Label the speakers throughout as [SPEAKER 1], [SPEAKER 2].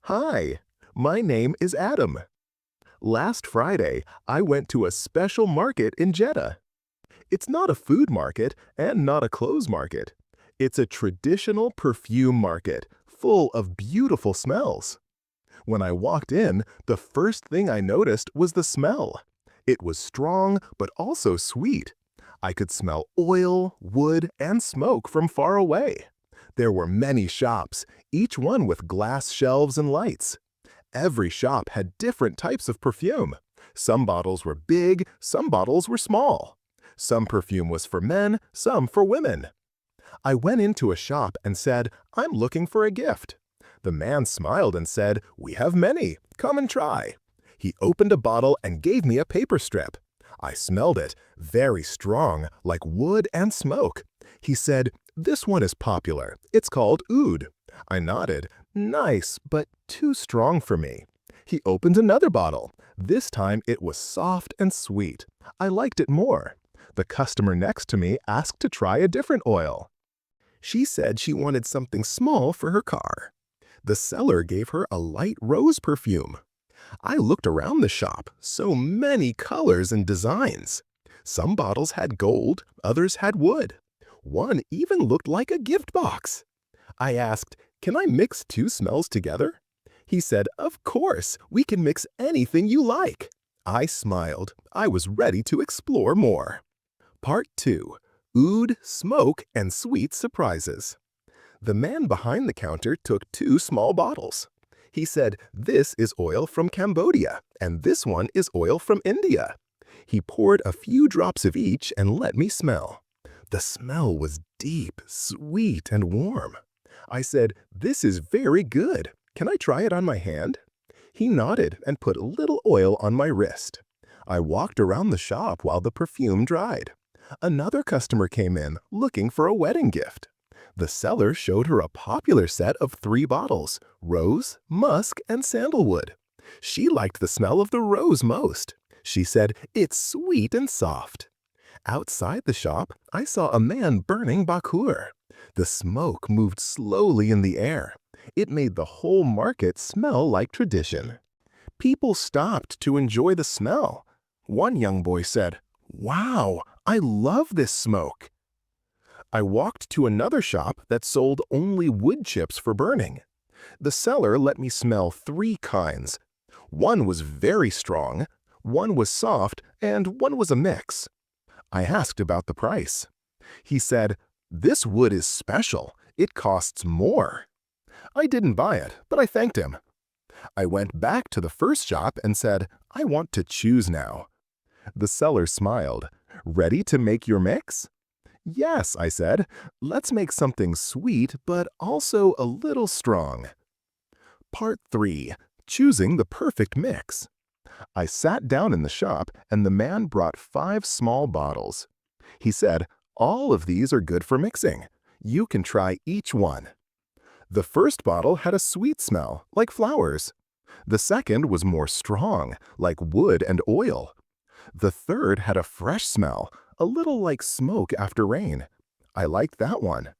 [SPEAKER 1] Hi, my name is Adam. Last Friday, I went to a special market in Jeddah. It's not a food market and not a clothes market. It's a traditional perfume market full of beautiful smells. When I walked in, the first thing I noticed was the smell. It was strong but also sweet. I could smell oil, wood, and smoke from far away. There were many shops, each one with glass shelves and lights. Every shop had different types of perfume. Some bottles were big, some bottles were small. Some perfume was for men, some for women. I went into a shop and said, "I'm looking for a gift." The man smiled and said, "We have many. Come and try." He opened a bottle and gave me a paper strip. I smelled it, very strong, like wood and smoke. He said, "This one is popular. It's called Oud." I nodded. Nice, but too strong for me. He opened another bottle. This time it was soft and sweet. I liked it more. The customer next to me asked to try a different oil. She said she wanted something small for her car. The seller gave her a light rose perfume. I looked around the shop, so many colors and designs. Some bottles had gold, others had wood. One even looked like a gift box. I asked, "Can I mix two smells together?" He said, "Of course, we can mix anything you like." I smiled. I was ready to explore more. Part 2. Oud, Smoke, and Sweet Surprises. The man behind the counter took two small bottles. He said, "This is oil from Cambodia, and this one is oil from India." He poured a few drops of each and let me smell. The smell was deep, sweet, and warm. I said, "This is very good. Can I try it on my hand?" He nodded and put a little oil on my wrist. I walked around the shop while the perfume dried. Another customer came in, looking for a wedding gift. The seller showed her a popular set of 3 bottles, rose, musk, and sandalwood. She liked the smell of the rose most. She said, "It's sweet and soft." Outside the shop, I saw a man burning Bakhour. The smoke moved slowly in the air. It made the whole market smell like tradition. People stopped to enjoy the smell. One young boy said, "Wow, I love this smoke." I walked to another shop that sold only wood chips for burning. The seller let me smell 3 kinds. One was very strong, one was soft, and one was a mix. I asked about the price. He said, "This wood is special. It costs more." I didn't buy it, but I thanked him. I went back to the first shop and said, "I want to choose now." The seller smiled. "Ready to make your mix?" "Yes," I said. "Let's make something sweet, but also a little strong." Part 3. Choosing the perfect mix. I sat down in the shop, and the man brought 5 small bottles. He said, "All of these are good for mixing. You can try each one." The first bottle had a sweet smell, like flowers. The second was more strong, like wood and oil. The third had a fresh smell, a little like smoke after rain. I liked that one.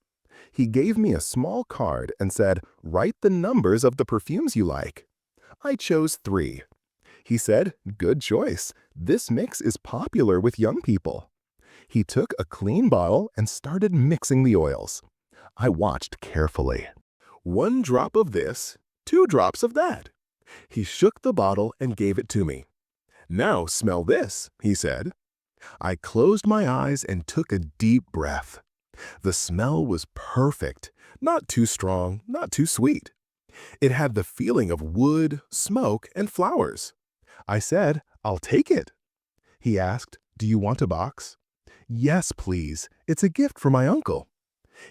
[SPEAKER 1] He gave me a small card and said, "Write the numbers of the perfumes you like." I chose 3. He said, "Good choice. This mix is popular with young people." He took a clean bottle and started mixing the oils. I watched carefully. 1 drop of this, 2 drops of that. He shook the bottle and gave it to me. "Now smell this," he said. I closed my eyes and took a deep breath. The smell was perfect, not too strong, not too sweet. It had the feeling of wood, smoke, and flowers. I said, "I'll take it." He asked, "Do you want a box?" "Yes, please. It's a gift for my uncle."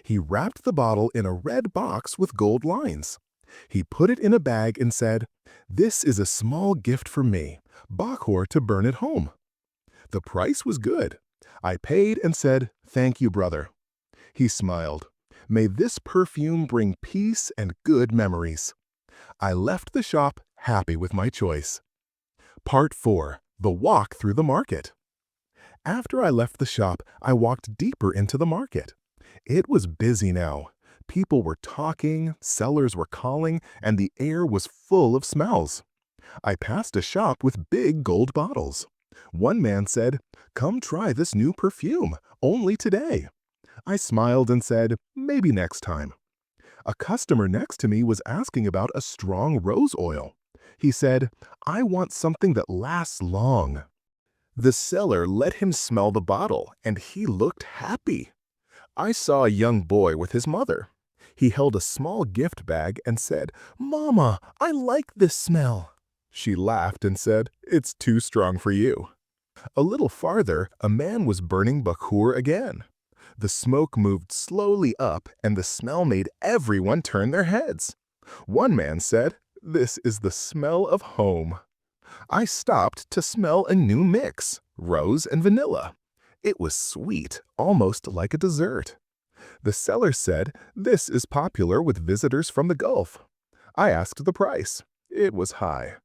[SPEAKER 1] He wrapped the bottle in a red box with gold lines. He put it in a bag and said, "This is a small gift for me, Bakhour to burn at home." The price was good. I paid and said, "Thank you, brother." He smiled. "May this perfume bring peace and good memories." I left the shop happy with my choice. Part 4. The Walk Through the Market. After I left the shop, I walked deeper into the market. It was busy now. People were talking, sellers were calling, and the air was full of smells. I passed a shop with big gold bottles. One man said, "Come try this new perfume, only today." I smiled and said, "Maybe next time." A customer next to me was asking about a strong rose oil. He said, "I want something that lasts long." The seller let him smell the bottle, and he looked happy. I saw a young boy with his mother. He held a small gift bag and said, "Mama, I like this smell." She laughed and said, "It's too strong for you." A little farther, a man was burning Bakhoor again. The smoke moved slowly up, and the smell made everyone turn their heads. One man said, "This is the smell of home." I stopped to smell a new mix, rose and vanilla. It was sweet, almost like a dessert. The seller said, "This is popular with visitors from the Gulf." I asked the price. It was high.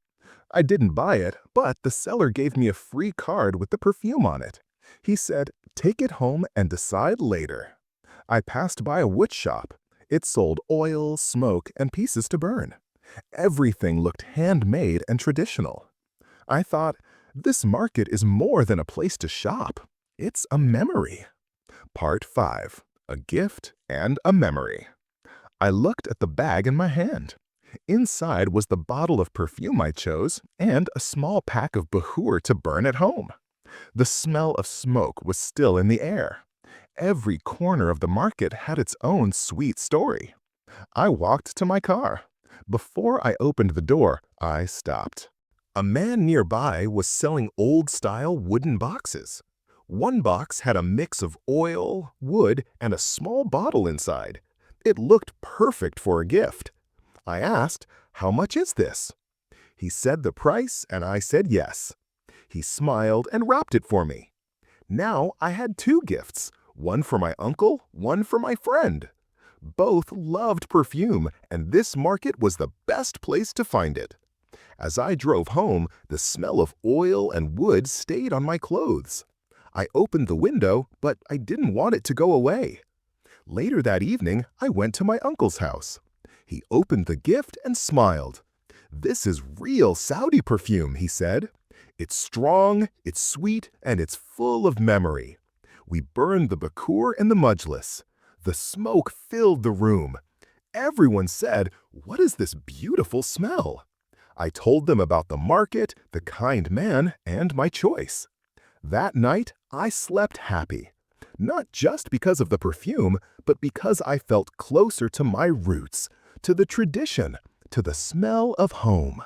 [SPEAKER 1] I didn't buy it, but the seller gave me a free card with the perfume on it. He said, "Take it home and decide later." I passed by a wood shop. It sold oil, smoke, and pieces to burn. Everything looked handmade and traditional. I thought, this market is more than a place to shop. It's a memory. Part 5. A gift and a memory. I looked at the bag in my hand. Inside was the bottle of perfume I chose and a small pack of Bakhoor to burn at home. The smell of smoke was still in the air. Every corner of the market had its own sweet story. I walked to my car. Before I opened the door, I stopped. A man nearby was selling old-style wooden boxes. One box had a mix of oil, wood, and a small bottle inside. It looked perfect for a gift. I asked, "How much is this?" He said the price, and I said yes. He smiled and wrapped it for me. Now I had two gifts, one for my uncle, one for my friend. Both loved perfume, and this market was the best place to find it. As I drove home, the smell of oil and wood stayed on my clothes. I opened the window, but I didn't want it to go away. Later that evening, I went to my uncle's house. He opened the gift and smiled. "This is real Saudi perfume," he said. "It's strong, it's sweet, and it's full of memory." We burned the Bakhoor in the majlis. The smoke filled the room. Everyone said, "What is this beautiful smell?" I told them about the market, the kind man, and my choice. That night, I slept happy. Not just because of the perfume, but because I felt closer to my roots, to the tradition, to the smell of home.